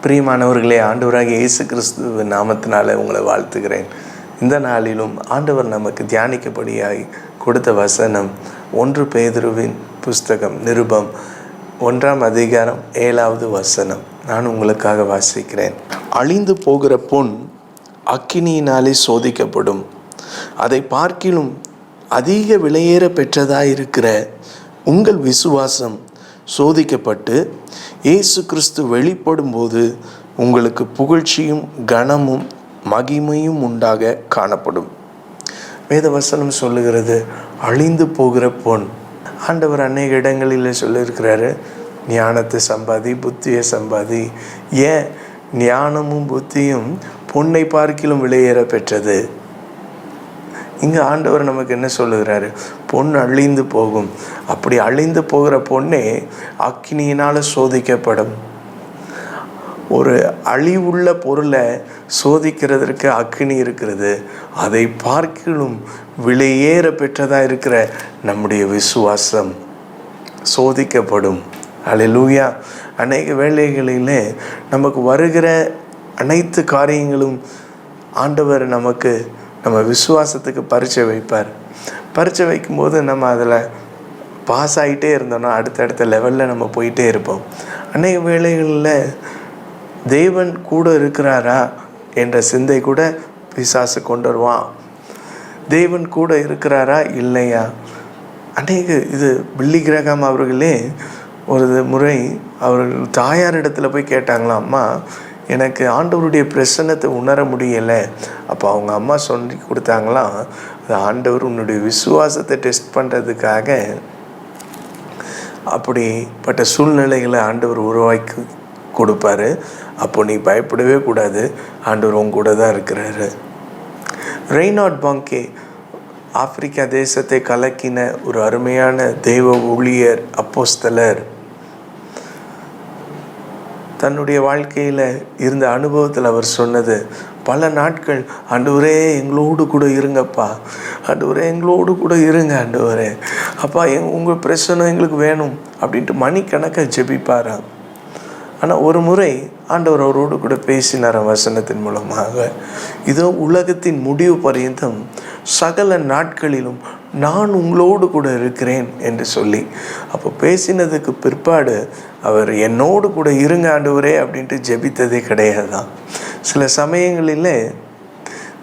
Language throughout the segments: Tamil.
பிரியமானவர்களே, ஆண்டவராகிய இயேசு கிறிஸ்துவின் நாமத்தினால உங்களை வாழ்த்துகிறேன். இந்த நாளிலும் ஆண்டவர் நமக்கு தியானிக்கப்படியாய் கொடுத்த வசனம் 1 பேதுருவின் புஸ்தகம் நிருபம் 1ஆம் அதிகாரம் 7வது வசனம். நான் உங்களுக்காக வாசிக்கிறேன். அழிந்து போகிற பொன் அக்கினியினாலே சோதிக்கப்படும், அதை பார்க்கிலும் அதிக விலையேற பெற்றதாயிருக்கிற உங்கள் விசுவாசம் சோதிக்கப்பட்டு இயேசு கிறிஸ்து வெளிப்படும் போது உங்களுக்கு புகழ்ச்சியும் கனமும் மகிமையும் உண்டாக காணப்படும். வேதவசனம் சொல்லுகிறது, அழிந்து போகிற பொன். ஆண்டவர் அநேக இடங்களில் சொல்லியிருக்கிறாரு, ஞானத்தை சம்பாதி, புத்தியை சம்பாதி. ஏன் ஞானமும் புத்தியும் பொன்னை பார்க்கிலும் விலையேற பெற்றது? இங்கே ஆண்டவர் நமக்கு என்ன சொல்லுகிறாரு? பொன் அழிந்து போகும். அப்படி அழிந்து போகிற பொண்ணே அக்கினியினால் சோதிக்கப்படும். ஒரு அழிவுள்ள பொருளை சோதிக்கிறதற்கு அக்கினி இருக்கிறது. அதை பார்க்கிலும் விலையேற பெற்றதாக இருக்கிற நம்முடைய விசுவாசம் சோதிக்கப்படும். அல்லேலூயா. அநேக வேளைகளிலே நமக்கு வருகிற அனைத்து காரியங்களும் ஆண்டவர் நமக்கு நம்ம விசுவாசத்துக்கு பரீட்சை வைப்பார். பரீட்சை வைக்கும்போது நம்ம அதில் பாஸ் ஆகிட்டே இருந்தோம்னா அடுத்தடுத்த லெவலில் நம்ம போயிட்டே இருப்போம். அநேக வேளைகளில் தேவன் கூட இருக்கிறாரா என்ற சிந்தை கூட பிசாசு கொண்டு வருவான். தேவன் கூட இருக்கிறாரா இல்லையா? இது பில்லி கிரஹாம் அவர்களே ஒரு முறை அவர்கள் தாயாரிடத்தில் போய் கேட்டாங்களாம், அம்மா எனக்கு ஆண்டவருடைய பிரசன்னத்தை உணர முடியலை. அப்போ அவங்க அம்மா சொல்லி கொடுத்தாங்களாம், அது ஆண்டவர் உன்னுடைய விசுவாசத்தை டெஸ்ட் பண்ணுறதுக்காக அப்படிப்பட்ட சூழ்நிலைகளை ஆண்டவர் உருவாக்கி கொடுப்பாரு. அப்போ நீ பயப்படவே கூடாது, ஆண்டவர் உங்க கூட தான் இருக்கிறாரு. ரெய்னார்ட் பாங்கே ஆப்பிரிக்கா தேசத்தை கலக்கின ஒரு அருமையான தெய்வ ஊழியர், அப்போஸ்தலர். தன்னுடைய வாழ்க்கையில் இருந்த அனுபவத்தில் அவர் சொன்னது, பல நாட்கள் ஆண்டவரே எங்களோடு கூட இருங்கப்பா, ஆண்டவரே எங்களோடு கூட இருங்க, ஆண்டவரே அப்பா உங்கள் பிரச்சனை எங்களுக்கு வேணும் அப்படின்ட்டு மணிக்கணக்காக ஜெபிப்பாராம். ஆனால் ஒரு முறை ஆண்டவர் அவரோடு கூட பேசினார் வசனத்தின் மூலமாக. இதோ உலகத்தின் முடிவு பரியந்தம் சகல நாட்களிலும் நான் உங்களோடு கூட இருக்கிறேன் என்று சொல்லி. அப்போ பேசினதுக்கு பிற்பாடு அவர் என்னோடு கூட இருங்க ஆண்டவரே அப்படின்ட்டு ஜெபித்ததே கிடையாதான். சில சமயங்களில்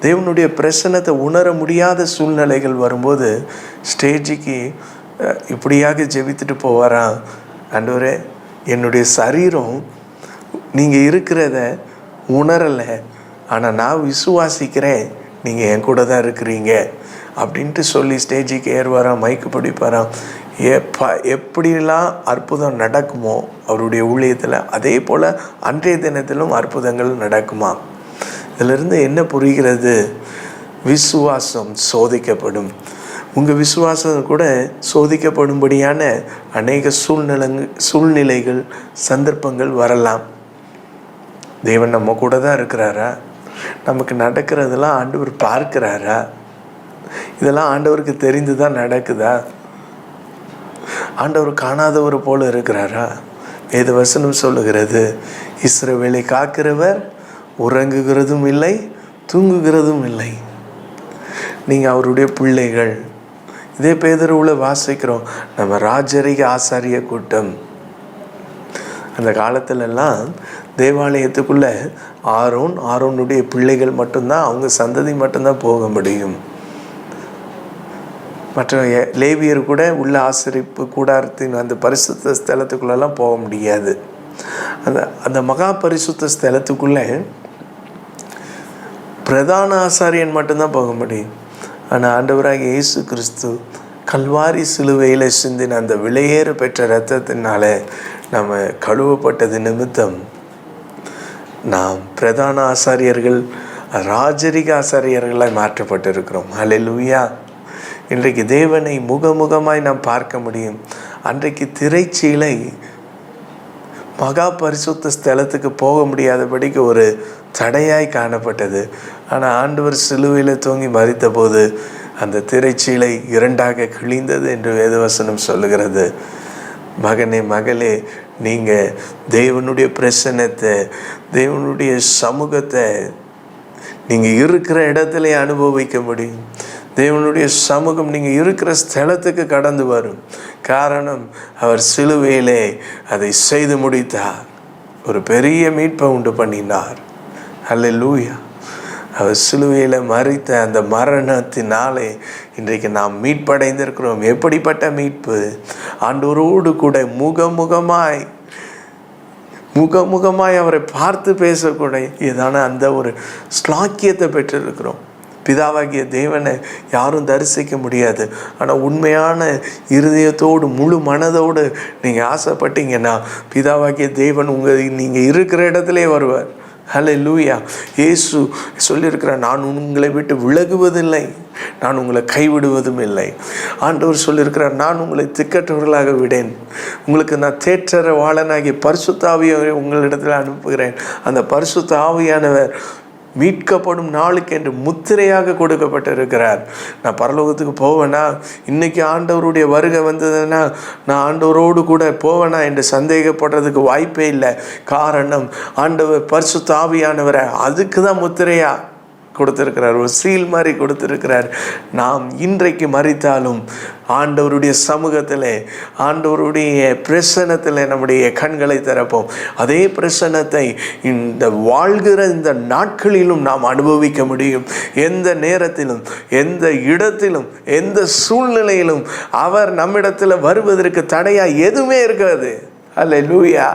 தேவனுடைய பிரசன்னத்தை உணர முடியாத சூழ்நிலைகள் வரும்போது ஸ்டேஜுக்கு இப்படியாக ஜெபித்துட்டு போவாராம், ஆண்டவரே என்னுடைய சரீரம் நீங்கள் இருக்கிறத உணரலை, ஆனால் நான் விசுவாசிக்கிறேன் நீங்கள் என் கூட தான் இருக்கிறீங்க அப்படின்ட்டு சொல்லி ஸ்டேஜுக்கு ஏறுவாராம், மைக்கு பிடிப்பாராம். எப்படிலாம் அற்புதம் நடக்குமோ அவருடைய ஊழியத்தில், அதே போல் அன்றைய தினத்திலும் அற்புதங்கள் நடக்குமா? இதிலிருந்து என்ன புரிகிறது? விசுவாசம் சோதிக்கப்படும். உங்கள் விசுவாசம் கூட சோதிக்கப்படும்படியான அநேக சூழ்நிலைகள் சந்தர்ப்பங்கள் வரலாம். தேவன் நம்ம கூட தான் இருக்கிறாரா? நமக்கு நடக்கிறதெல்லாம் ஆண்டவர் பார்க்கிறாரா? இதெல்லாம் ஆண்டவருக்கு தெரிந்து தான் நடக்குதா? ஆண்டவர் காணாதவர் போல இருக்கிறாரா? வேத வசனம் சொல்லுகிறது, இஸ்ரவேலை காக்கிறவர் உறங்குகிறதும் இல்லை தூங்குகிறதும் இல்லை. நீங்கள் அவருடைய பிள்ளைகள். இதே பேதுருவில் வாசிக்கிறோம், நம்ம ராஜரிக ஆசாரிய கூட்டம். அந்த காலத்திலெல்லாம் தேவாலயத்துக்குள்ளே ஆரோனுடைய பிள்ளைகள் மட்டும்தான், அவங்க சந்ததி மட்டும்தான் போக முடியும். மற்ற லேவியர் கூட உள்ள ஆசரிப்பு கூடாரத்தின் அந்த பரிசுத்த ஸ்தலத்துக்குள்ளெல்லாம் போக முடியாது. அந்த மகா பரிசுத்த ஸ்தலத்துக்குள்ளே பிரதான ஆசாரியன் மட்டும்தான் போக முடியும். ஆனால் ஆண்டவராக இயேசு கிறிஸ்து கல்வாரி சிலுவையில் சிந்தின அந்த விலையேற பெற்ற இரத்தத்தினால நம்ம கழுவப்பட்டது நிமித்தம் நாம் பிரதான ஆசாரியர்கள், ராஜரிக ஆசாரியர்களாய் மாற்றப்பட்டிருக்கிறோம். அல்லேலூயா. இன்றைக்கு தேவனை முகமுகமாய் நாம் பார்க்க முடியும். அன்றைக்கு திரைச்சீலை மகா பரிசுத்த ஸ்தலத்துக்கு போக முடியாதபடிக்கு ஒரு தடையாய் காணப்பட்டது. ஆனால் ஆண்டவர் சிலுவையில் தூங்கி மரித்த போது அந்த திரைச்சீலை இரண்டாக கிழிந்தது என்று வேதவசனம் சொல்லுகிறது. மகனே மகளே, நீங்கள் தேவனுடைய பிரசன்னத்தை, தேவனுடைய சமூகத்தை நீங்கள் இருக்கிற இடத்துல அனுபவிக்க முடியும். தேவனுடைய சமூகம் நீங்கள் இருக்கிற ஸ்தலத்துக்கு கடந்து வரும். காரணம், அவர் சிலுவையிலே அதை செய்து முடித்தார். ஒரு பெரிய மீட்பை உண்டு பண்ணினார். அல்லேலூயா. அவர் சிலுவையில் மரித்த அந்த மரணத்தினாலே இன்றைக்கு நாம் மீட்படைந்திருக்கிறோம். எப்படிப்பட்ட மீட்பு! ஆண்டவரோடு கூட முகமுகமாய் அவரை பார்த்து பேசக்கூடியதான அந்த ஒரு ஸ்லாக்கியத்தை பெற்றிருக்கிறோம். பிதாவாகிய தேவனை யாரும் தரிசிக்க முடியாது. ஆனால் உண்மையான இருதயத்தோடு முழு மனதோடு நீங்கள் ஆசைப்பட்டீங்கன்னா பிதாவாகிய தேவன் நீங்கள் இருக்கிற இடத்துலே வருவார். ஹல்லேலூயா. இயேசு சொல்லியிருக்கிறார், நான் உங்களை விட்டு விலகுவதில்லை, நான் உங்களை கைவிடுவதும் இல்லை. ஆண்டவர் சொல்லியிருக்கிறார், நான் உங்களை திக்கற்றவர்களாக விடேன், உங்களுக்கு நான் தேற்றற வாளனாகிய பரிசுத்த ஆவியை உங்களிடத்தில் அனுப்புகிறேன். அந்த பரிசுத்த ஆவியானவர் மீட்கப்படும் நாளுக்கு என்று முத்திரையாக கொடுக்கப்பட்டிருக்கிறார். நான் பரலோகத்துக்கு போவேனா, இன்னைக்கு ஆண்டவருடைய வருகை வந்ததுன்னா நான் ஆண்டவரோடு கூட போவேனா என்று சந்தேகப்படுறதுக்கு வாய்ப்பே இல்லை. காரணம், ஆண்டவர் பரிசுத்த ஆவியானவரை அதுக்கு தான் முத்திரையா கொடுத்திருக்கிறார், ஒரு சீல் மாதிரி கொடுத்திருக்கிறார். நாம் இன்றைக்கு மரித்தாலும் ஆண்டவருடைய சமூகத்தில், ஆண்டவருடைய பிரசன்னத்தில் நம்முடைய கண்களை திறப்போம். அதே பிரசன்னத்தை இந்த வாழ்கிற இந்த நாட்களிலும் நாம் அனுபவிக்க முடியும். எந்த நேரத்திலும், எந்த இடத்திலும், எந்த சூழ்நிலையிலும் அவர் நம்மிடத்தில் வருவதற்கு தடையா எதுவுமே இருக்காது. அல்லேலூயா.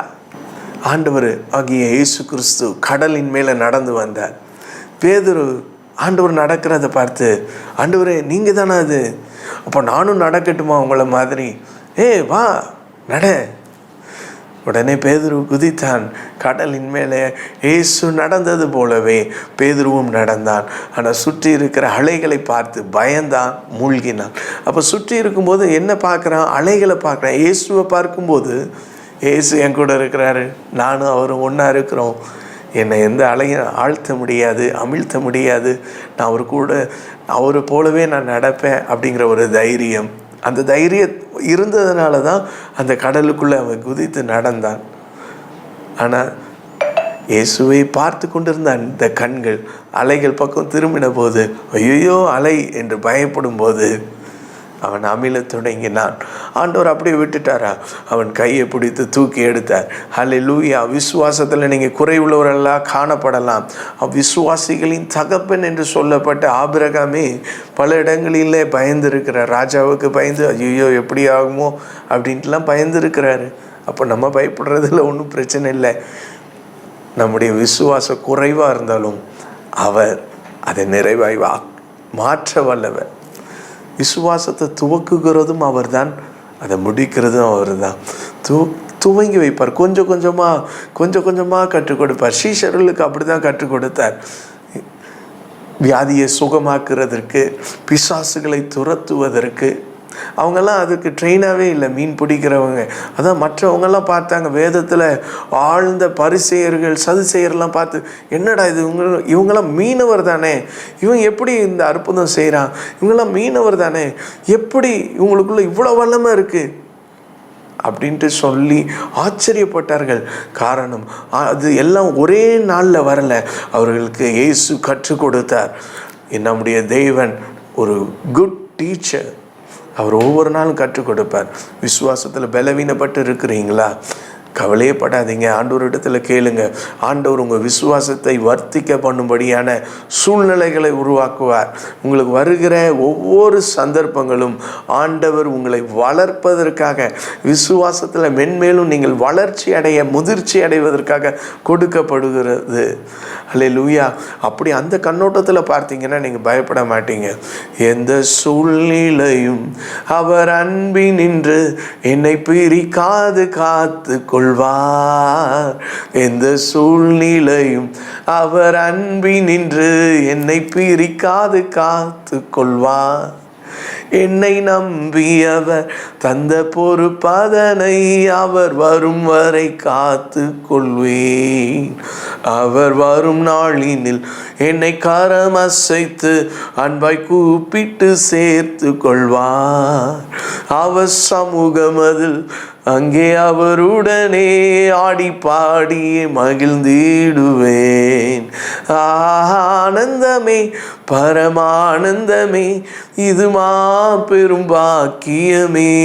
ஆண்டவர் ஆகிய இயேசு கிறிஸ்து கடலின் மேலே நடந்து வந்தார். பேதுரு ஆண்டவர் நடக்கிறத பார்த்து, ஆண்டவரே நீங்கள் தானே அது, அப்போ நானும் நடக்கட்டுமா உங்களை மாதிரி? வா நட. உடனே பேதுரு குதித்தான். கடலின் மேலே இயேசு நடந்தது போலவே பேதுருவும் நடந்தான். ஆனால் சுற்றி இருக்கிற அலைகளை பார்த்து பயந்தான், மூழ்கினான். அப்போ சுற்றி இருக்கும்போது என்ன பார்க்குறான்? அலைகளை பார்க்குறான். இயேசுவை பார்க்கும்போது, இயேசு என் கூட இருக்கிறாரு, நானும் அவரும் ஒன்றா இருக்கிறோம், என்னை எந்த அலையும் ஆழ்த்த முடியாது, அமிழ்த்த முடியாது, நான் அவரை போலவே நான் நடப்பேன் அப்படிங்கிற ஒரு தைரியம், அந்த தைரியம் இருந்ததுனால தான் அந்த கடலுக்குள்ளே அவன் குதித்து நடந்தான். ஆனால் இயேசுவை பார்த்து கொண்டிருந்த அந்த கண்கள் அலைகள் பக்கம் திரும்பின போது, ஐயோ அலை என்று பயப்படும் போது அவன் அமிழ தொடங்கினான். ஆண்டவர் அப்படியே விட்டுட்டாரா? அவன் கையை பிடித்து தூக்கி எடுத்தார். ஹல்லேலூயா. விசுவாசத்தில் நீங்கள் குறைவுள்ளவரெல்லாம் காணப்படலாம். விசுவாசிகளின் தகப்பன் என்று சொல்லப்பட்ட ஆபிரகாமே பல இடங்களிலே பயந்துருக்கிறார். ராஜாவுக்கு பயந்து ஐயோ எப்படி ஆகுமோ அப்படின்ட்டுலாம் பயந்துருக்கிறாரு. அப்போ நம்ம பயப்படுறதுல ஒன்றும் பிரச்சனை இல்லை. நம்முடைய விசுவாசம் குறைவாக இருந்தாலும் அவர் அதை நிறைவாய் மாற்ற வல்லவர். விசுவாசத்தை துவக்குகிறதும் அவர் தான், அதை முடிக்கிறதும் அவர் தான். துவங்கி வைப்பார். கொஞ்சம் கொஞ்சமாக கற்றுக் கொடுப்பார். சீஷர்களுக்கு அப்படி தான் கற்றுக் கொடுத்தார். வியாதியை சுகமாக்குறதற்கு, பிசாசுகளை துரத்துவதற்கு. அவங்கெல்லாம் அதுக்கு ட்ரெயினாகவே இல்லை, மீன் பிடிக்கிறவங்க. அதான் மற்றவங்கெல்லாம் பார்த்தாங்க, வேதத்தில் ஆழ்ந்த பரிசேயர்கள் சதுசேயர்லாம் பார்த்து, என்னடா இது, இவங்கெல்லாம் மீனவர் தானே, இவங்க எப்படி இந்த அற்புதம் செய்கிறான், இவங்கெல்லாம் மீனவர் தானே, எப்படி இவங்களுக்குள்ள இவ்வளோ வல்லமை இருக்குது அப்படின்ட்டு சொல்லி ஆச்சரியப்பட்டார்கள். காரணம், அது எல்லாம் ஒரே நாளில் வரலை, அவர்களுக்கு இயேசு கற்றுக் கொடுத்தார். நம்முடைய தேவன் ஒரு குட் டீச்சர். அவர் ஒவ்வொரு நாளும் கற்றுக் கொடுப்பார். விசுவாசத்தில் பலவீனப்பட்டு இருக்கிறீங்களா? கவலையே படாதீங்க, ஆண்டவர் இடத்துல கேளுங்க. ஆண்டவர் உங்கள் விசுவாசத்தை வர்த்திக்க பண்ணும்படியான சூழ்நிலைகளை உருவாக்குவார். உங்களுக்கு வருகிற ஒவ்வொரு சந்தர்ப்பங்களும் ஆண்டவர் உங்களை வளர்ப்பதற்காக, விசுவாசத்தில் மென்மேலும் நீங்கள் வளர்ச்சி அடைய, முதிர்ச்சி அடைவதற்காக கொடுக்கப்படுகிறது. அல்லேலூயா. அப்படி அந்த கண்ணோட்டத்தில் பார்த்தீங்கன்னா நீங்கள் பயப்பட மாட்டீங்க. எந்த சூழ்நிலையும் அவர் அன்பினின்று என்னை பிரிக்காது காத்து கொள்வார். எந்த சூழ்நிலையும் அவர் அன்பினின்று என்னை பிரிக்காது காத்து கொள்வார். என்னை நம்பியவர் தந்த பொறுப்பதனை அவர் வரும் வரை காத்து கொள்வேன். அவர் வரும் நாளினில் என்னை கரம் அசைத்து அன்பாய் கூப்பிட்டு சேர்த்து கொள்வார். அவர் சமூகம் அதில் அங்கே அவருடனே ஆடி பாடி மகிழ்ந்திடுவேன். ஆனந்தமே பரமானந்தமே, இது மாபெரும் பாக்கியமே.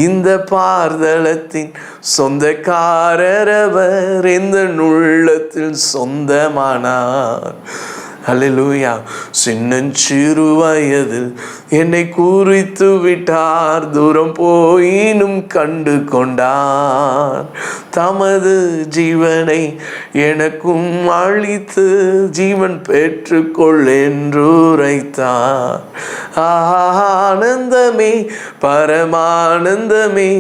இந்த பார்தலத்தின் சொந்தக்காரர் அவர், எந்த உள்ளத்தில் சொந்தமானார். அல்லேலூயா. சின்னஞ்சிறு வயதில் என்னை குறித்து விட்டார், தூரம் போயினும் கண்டு கொண்டார். தமது ஜீவனை எனக்கும் அளித்து ஜீவன் பெற்றுக்கொள் என்று உரைத்தார். ஆனந்தமே பரமானந்தமே,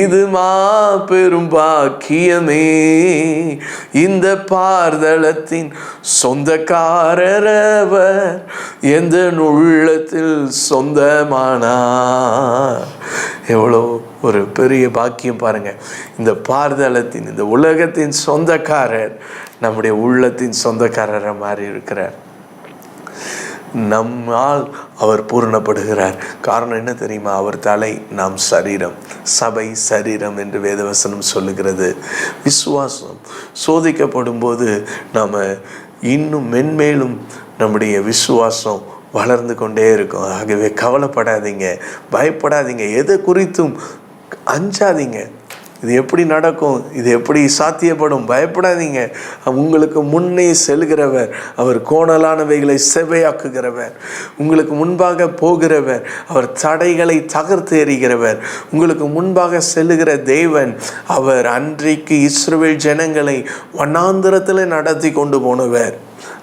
இது மாபெரும் பாக்கியமே. இந்த பார்தலத்தின் சொந்தக்காரர் அவர், எந்த உள்ளத்தில் சொந்தமானார். எவ்வளோ ஒரு பெரிய பாக்கியம் பாருங்க. இந்த பார்தலத்தின், இந்த உலகத்தின் சொந்தக்காரர் நம்முடைய உள்ளத்தின் சொந்தக்காரரை மாறி இருக்கிறார். நம்மால் அவர் பூரணப்படுகிறார். காரணம் என்ன தெரியுமா? அவர் தலை, நாம் சரீரம். சபை சரீரம் என்று வேதவசனம் சொல்லுகிறது. விசுவாசம் சோதிக்கப்படும் போது நாம் இன்னும் மென்மேலும் நம்முடைய விசுவாசம் வளர்ந்து கொண்டே இருக்கும். ஆகவே கவலைப்படாதீங்க, பயப்படாதீங்க, எதை குறித்தும் அஞ்சாதீங்க. இது எப்படி நடக்கும், இது எப்படி சாத்தியப்படும், பயப்படாதீங்க. உங்களுக்கு முன்னே செல்கிறவர், அவர் கோணலானவைகளை செவ்வையாக்குகிறவர், உங்களுக்கு முன்பாக போகிறவர், அவர் தடைகளை தகர்த்து எறிகிறவர், உங்களுக்கு முன்பாக செல்லுகிற தேவன். அவர் அன்றைக்கு இஸ்ரவேல் ஜனங்களை வனாந்திரத்தில் நடத்தி கொண்டு போனவர்.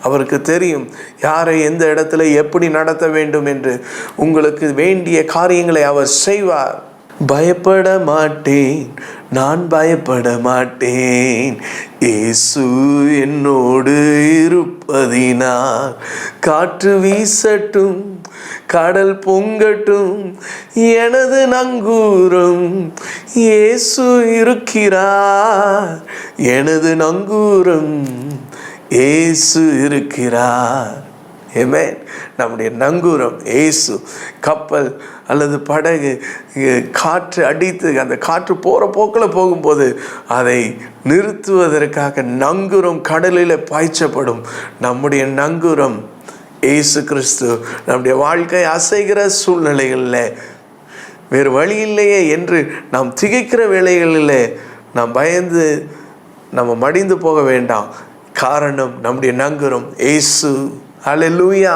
அவருக்கு தெரியும் யாரை எந்த இடத்துல எப்படி நடத்த வேண்டும் என்று. உங்களுக்கு வேண்டிய காரியங்களை அவர் செய்வார். பயப்பட மாட்டேன், நான் பயப்பட மாட்டேன், இயேசு என்னோடு இருப்பதினால். காற்று வீசட்டும், கடல் பொங்கட்டும், எனது நங்கூரம் இயேசு இருக்கிறார். எனது நங்கூரம் இயேசு இருக்கிறார். ஆமென். நம்முடைய நங்கூரம் இயேசு. கப்பல் அல்லது படகு காற்று அடித்து அந்த காற்று போகிற போக்கில் போகும்போது அதை நிறுத்துவதற்காக நங்கூரம் கடலில் பாய்ச்சப்படும். நம்முடைய நங்கூரம் இயேசு கிறிஸ்து. நம்முடைய வாழ்க்கை அசைகிற சூழ்நிலைகளில் வேறு வழி இல்லையே என்று நாம் திகைக்கிற வேளைகளில் நாம் பயந்து நம்ம மடிந்து போக வேண்டாம். காரணம் நம்முடைய நங்கூரம் இயேசு. அல்லேலூயா.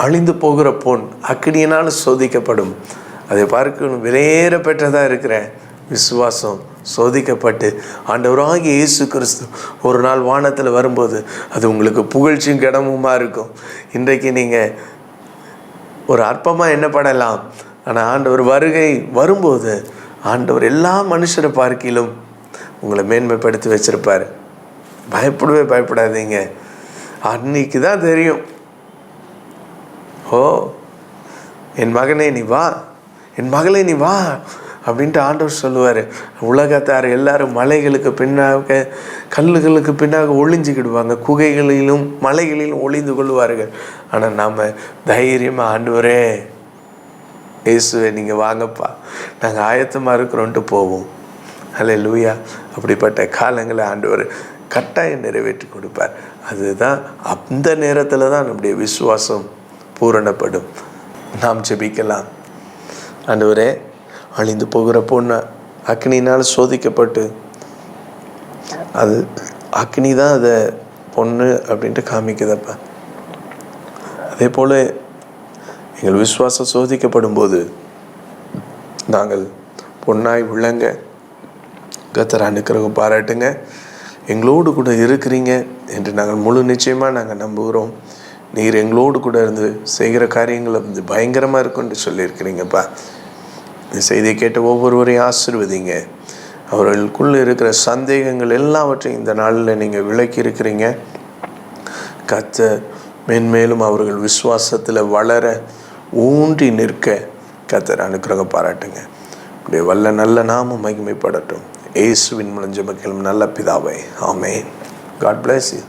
அழிந்து போகிற பொன் அக்கினியினால் சோதிக்கப்படும். அதை பார்க்கணும். விலையேற பெற்றதாக இருக்கிற விசுவாசம் சோதிக்கப்பட்டு ஆண்டவராகிய இயேசு கிறிஸ்து ஒரு நாள் வானத்தில் வரும்போது அது உங்களுக்கு புகழ்ச்சியும் கிடமுமா இருக்கும். இன்றைக்கு நீங்கள் ஒரு அற்பமாக எண்ணப்படலாம், ஆனால் ஆண்டவர் வருகை வரும்போது ஆண்டவர் எல்லா மனுஷரை பார்க்கிலும் உங்களை மேன்மைப்படுத்தி வச்சிருப்பார். பயப்படாதீங்க. அன்னைக்கு தான் தெரியும், ஓ என் மகனே நீ வா, என் மகளே நீ வா அப்படின்ட்டு ஆண்டவர் சொல்லுவார். உலகத்தார் எல்லாரும் மலைகளுக்கு பின்னாக கல்லுகளுக்கு பின்னாக ஒளிஞ்சிக்கிடுவாங்க, குகைகளிலும் மலைகளிலும் ஒளிந்து கொள்வார்கள். ஆனால் நாம் தைரியமாக ஆண்டவரே இயேசுவே நீங்கள் வாங்கப்பா, நாங்கள் ஆயத்தமாக இருக்கிறோன்ட்டு போவோம். அல்லேலூயா. அப்படிப்பட்ட காலங்களை ஆண்டவர் கட்டாயம் நிறைவேற்றி கொடுப்பார். அதுதான் அந்த நேரத்தில் தான் நம்முடைய விசுவாசம் பூரணப்படும். நாம் ஜெபிக்கலாம். ஆண்டவரே, அழிந்து போகிற பொண்ணு அக்னினால் சோதிக்கப்பட்டு அது அக்னி தான் அதை பொண்ணு அப்படின்ட்டு காமிக்குதப்பா. அதே போல் எங்கள் விசுவாசம் சோதிக்கப்படும் போது நாங்கள் பொண்ணாய் உள்ளங்க. கர்த்தர் அனுக்கிரகம் பாராட்டுங்க. எங்களோடு கூட இருக்கிறீங்க என்று நாங்கள் முழு நிச்சயமாக நாங்கள் நம்புகிறோம். நீர் எங்களோடு கூட இருந்து செய்கிற காரியங்கள் வந்து பயங்கரமாக இருக்குன்னு சொல்லியிருக்கிறீங்கப்பா. இந்த செய்தியை கேட்ட ஒவ்வொருவரையும் ஆசீர்வதிங்க. அவர்களுக்குள்ளே இருக்கிற சந்தேகங்கள் எல்லாவற்றையும் இந்த நாளில் நீங்கள் விளக்கி இருக்கிறீங்க. கர்த்தர் மென்மேலும் அவர்கள் விசுவாசத்தில் வளர ஊன்றி நிற்க கர்த்தர் அனுக்கிரகம் பாராட்டுங்க. அப்படியே வல்ல நல்ல நாமம் மகிமைப்படட்டும். இயேசுவின் மூலம் ஜெபம் கேளும் நல்ல பிதாவே, ஆமென். God bless you.